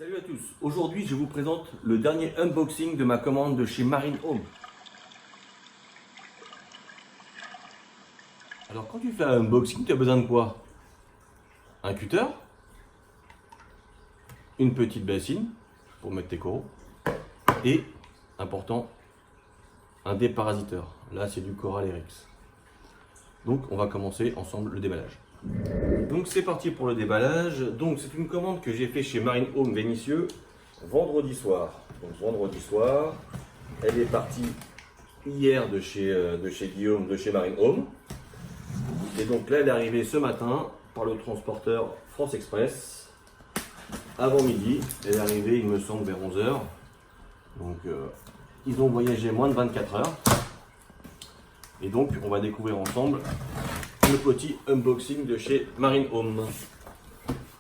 Salut à tous, aujourd'hui je vous présente le dernier unboxing de ma commande de chez Marine Home. Alors quand tu fais un unboxing, tu as besoin de quoi? Un cutter, une petite bassine pour mettre tes coraux et, important, un déparasiteur. Là c'est du Coral Eryx. Donc on va commencer ensemble le déballage. Donc c'est parti pour le déballage. Donc c'est une commande que j'ai fait chez Marine Home Vénissieux vendredi soir. Donc vendredi soir, elle est partie hier de chez Guillaume, de chez Marine Home. Et donc là elle est arrivée ce matin par le transporteur France Express. Avant midi, elle est arrivée il me semble vers 11 h. Donc ils ont voyagé moins de 24 heures. Et donc on va découvrir ensemble le petit unboxing de chez Marine Home.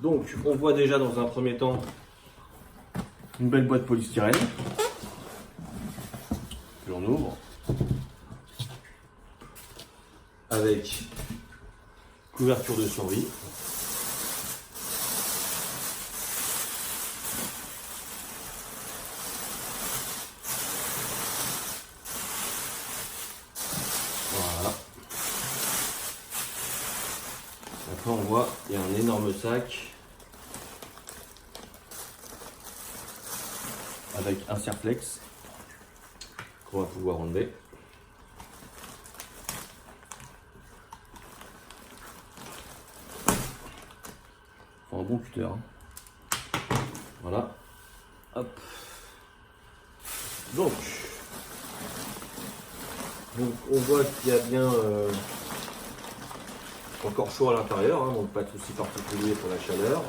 Donc on voit déjà dans un premier temps une belle boîte polystyrène que l'on ouvre avec couverture de survie. Voilà. Après on voit il y a un énorme sac avec un serre-flex qu'on va pouvoir enlever. Enfin, un bon cutter. Hein. Voilà. Hop. Donc on voit qu'il y a bien encore chaud à l'intérieur, hein, donc pas de souci particulier pour la chaleur.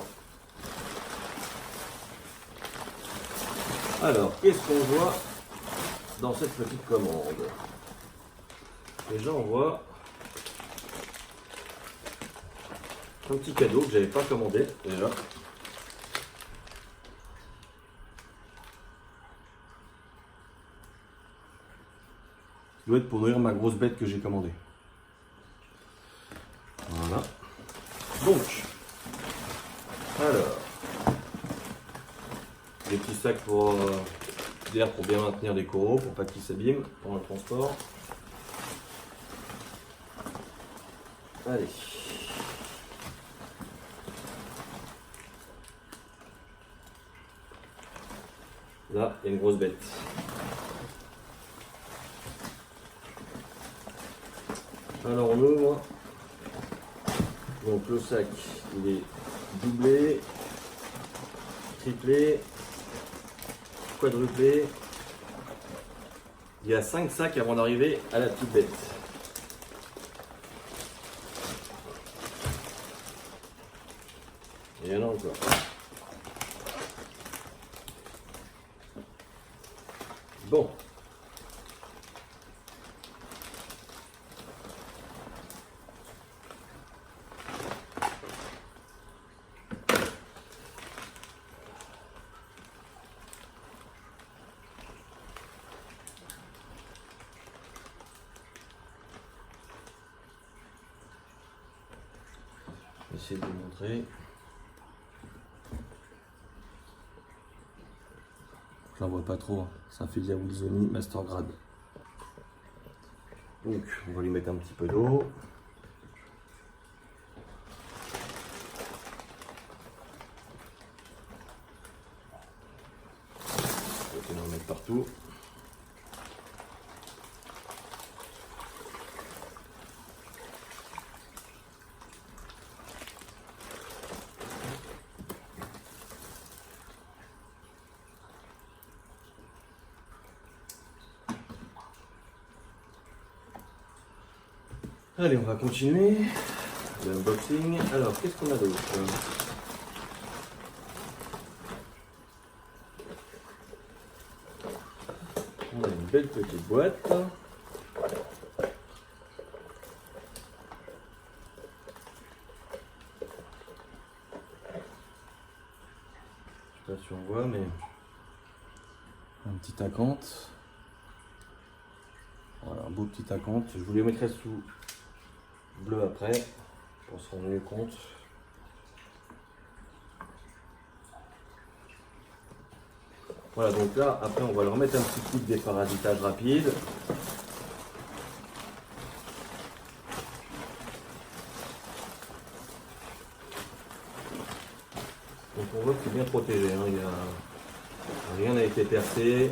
Alors, qu'est-ce qu'on voit dans cette petite commande? Déjà, on voit un petit cadeau que j'avais pas commandé déjà. Qui doit être pour nourrir ma grosse bête que j'ai commandée. Voilà. Donc, alors, des petits sacs pour d'air pour bien maintenir les coraux, pour pas qu'ils s'abîment pendant le transport. Allez. Là, il y a une grosse bête. Alors on ouvre. Donc le sac, il est doublé, triplé, quadruplé. Il y a 5 sacs avant d'arriver à la petite bête. Et il y en a encore. Bon. Essayer de vous montrer. Je la vois pas trop, c'est un Filia Wilsoni Master Grade. Donc on va lui mettre un petit peu d'eau. On va en mettre partout. Allez, on va continuer l'unboxing. Alors, qu'est-ce qu'on a d'autre? On a une belle petite boîte. Je sais pas si on voit, mais un petit acanthe. Voilà, un beau petit acanthe. Je vous les mettrai sous bleu après, pour se rendre mieux compte. Voilà, donc là, après, on va leur mettre un petit coup de déparasitage rapide. Donc on voit que c'est bien protégé, hein. Rien n'a été percé.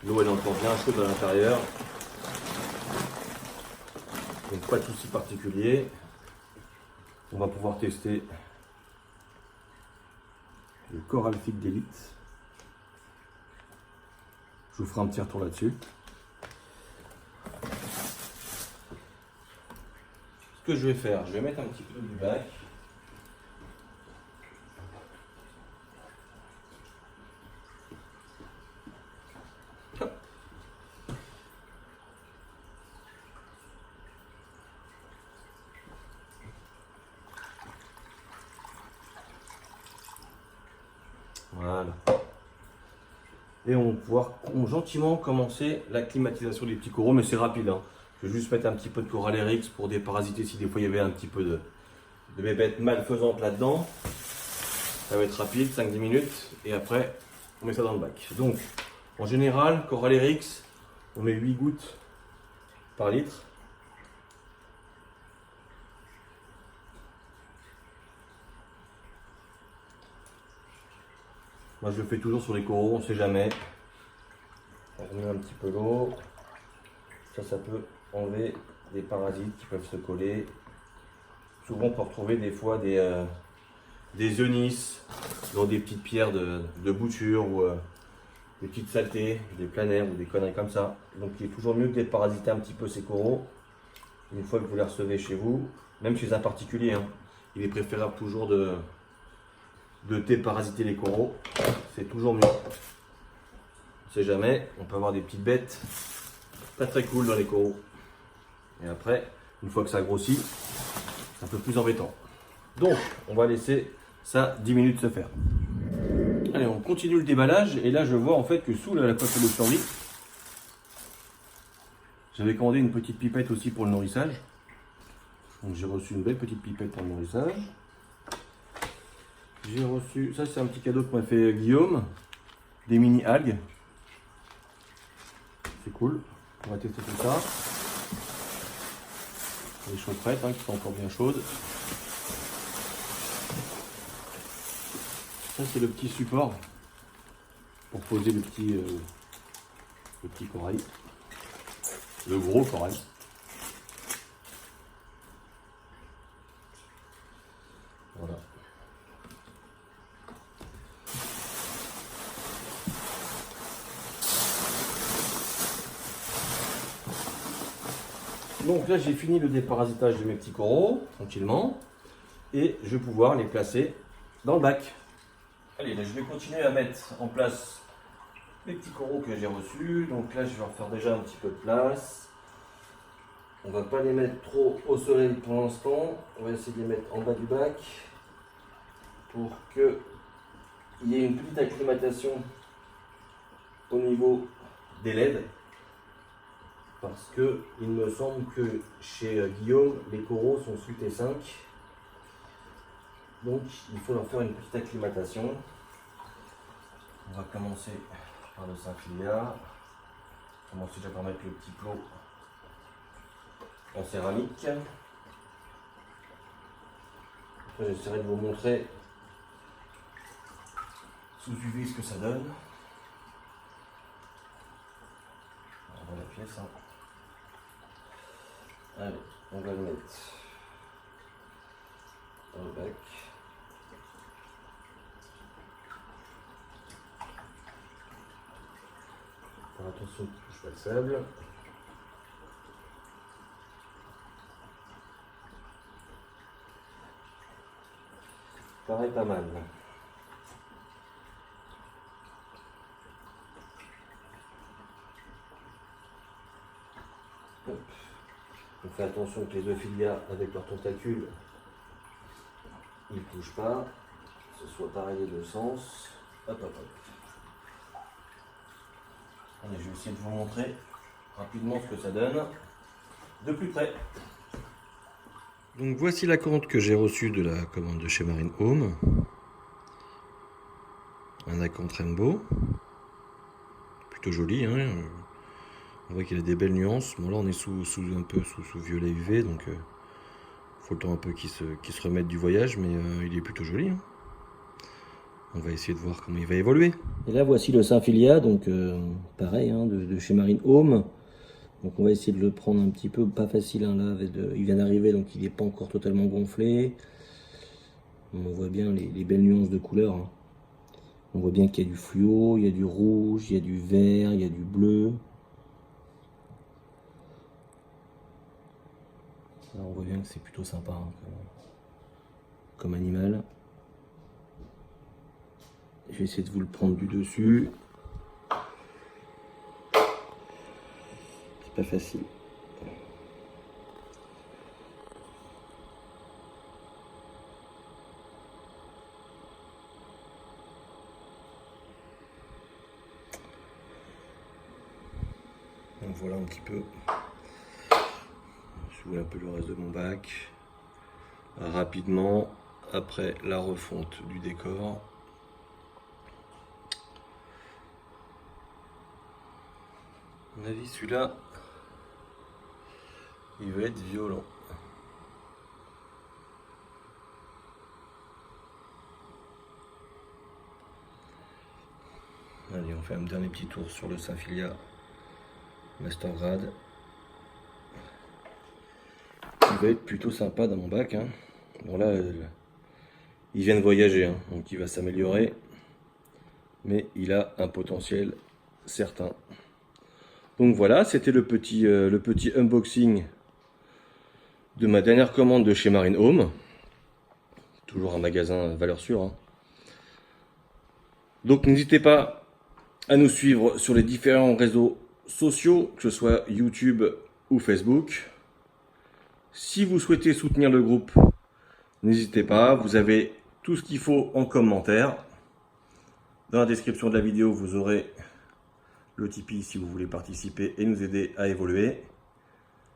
L'eau elle est encore bien chaude à l'intérieur. Donc pas de souci particulier. On va pouvoir tester le Coralfit d'Elite. Je vous ferai un petit retour là-dessus. Ce que je vais faire, je vais mettre un petit peu du bac. Voilà. Et on va pouvoir gentiment commencer la climatisation des petits coraux, mais c'est rapide, hein. Je vais juste mettre un petit peu de Corallerix pour déparasiter si des fois il y avait un petit peu de bébêtes malfaisantes là-dedans. Ça va être rapide, 5-10 minutes, et après on met ça dans le bac. Donc en général, Corallerix, on met 8 gouttes par litre. Moi je le fais toujours sur les coraux, on ne sait jamais. On remet un petit peu d'eau. Ça peut enlever des parasites qui peuvent se coller. Souvent on peut retrouver des fois des eunis dans des petites pierres de bouture ou des petites saletés, des planaires ou des conneries comme ça. Donc il est toujours mieux de déparasiter un petit peu ces coraux une fois que vous les recevez chez vous, même chez un particulier, hein. Il est préférable toujours de déparasiter les coraux, c'est toujours mieux. On sait jamais, on peut avoir des petites bêtes pas très cool dans les coraux. Et après, une fois que ça grossit, c'est un peu plus embêtant. Donc, on va laisser ça 10 minutes se faire. Allez, on continue le déballage. Et là, je vois en fait que sous la coque de survie, j'avais commandé une petite pipette aussi pour le nourrissage. Donc, j'ai reçu une belle petite pipette pour le nourrissage. J'ai reçu, ça c'est un petit cadeau que m'a fait Guillaume, des mini algues. C'est cool. On va tester tout ça. Les chaufferettes hein, qui sont encore bien chaudes. Ça c'est le petit support pour poser le petit corail. Le gros corail. Voilà. Donc là j'ai fini le déparasitage de mes petits coraux, tranquillement, et je vais pouvoir les placer dans le bac. Allez, là, je vais continuer à mettre en place les petits coraux que j'ai reçus. Donc là je vais en faire déjà un petit peu de place. On va pas les mettre trop au soleil pour l'instant, on va essayer de les mettre en bas du bac pour qu'il y ait une petite acclimatation au niveau des LED. Parce que il me semble que chez Guillaume, les coraux sont sous T5. Donc il faut leur faire une petite acclimatation. On va commencer par le Symphilia. On va commencer déjà par mettre le petit plot en céramique. Après j'essaierai de vous montrer sous UV ce que ça donne. On va la pièce. Hein. Allez, on va le mettre dans le bac. Faire attention qu'il ne touche pas le sable. Ça paraît pas mal. Hop. On fait attention que les Ophilia avec leurs tentacules ils ne bougent pas, que ce soit pareil les deux sens. Hop hop hop. Allez, je vais essayer de vous montrer rapidement ce que ça donne de plus près. Donc voici la commande que j'ai reçue de la commande de chez Marine Home. Un acompte Rainbow. plutôt joli, hein. On voit qu'il a des belles nuances. Bon là on est sous violet UV, donc faut le temps un peu qu'il se remette du voyage, mais il est plutôt joli, hein. On va essayer de voir comment il va évoluer. Et là voici le Symphilia, donc pareil, hein, de chez Marine Home. Donc on va essayer de le prendre un petit peu, pas facile, hein, là, il vient d'arriver, donc il n'est pas encore totalement gonflé. On voit bien les belles nuances de couleurs, hein. On voit bien qu'il y a du fluo, il y a du rouge, il y a du vert, il y a du bleu. Là, on voit bien que c'est plutôt sympa, hein, comme animal. Je vais essayer de vous le prendre du dessus. C'est pas facile. Donc voilà un petit peu. Je vois un peu le reste de mon bac. Rapidement, après la refonte du décor. À mon avis, celui-là, il va être violent. Allez, on fait un dernier petit tour sur le Symphilia Mastergrade. Il va être plutôt sympa dans mon bac, hein. Bon là, il vient de voyager, hein, donc il va s'améliorer. Mais il a un potentiel certain. Donc voilà, c'était le petit unboxing de ma dernière commande de chez Marine Home. Toujours un magasin valeur sûre, hein. Donc n'hésitez pas à nous suivre sur les différents réseaux sociaux, que ce soit YouTube ou Facebook. Si vous souhaitez soutenir le groupe, n'hésitez pas, vous avez tout ce qu'il faut en commentaire. Dans la description de la vidéo, vous aurez le Tipeee si vous voulez participer et nous aider à évoluer,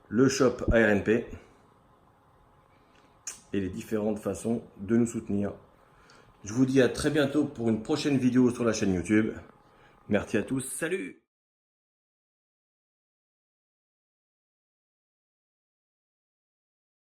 le shop ARNP et les différentes façons de nous soutenir. Je vous dis à très bientôt pour une prochaine vidéo sur la chaîne YouTube. Merci à tous, salut!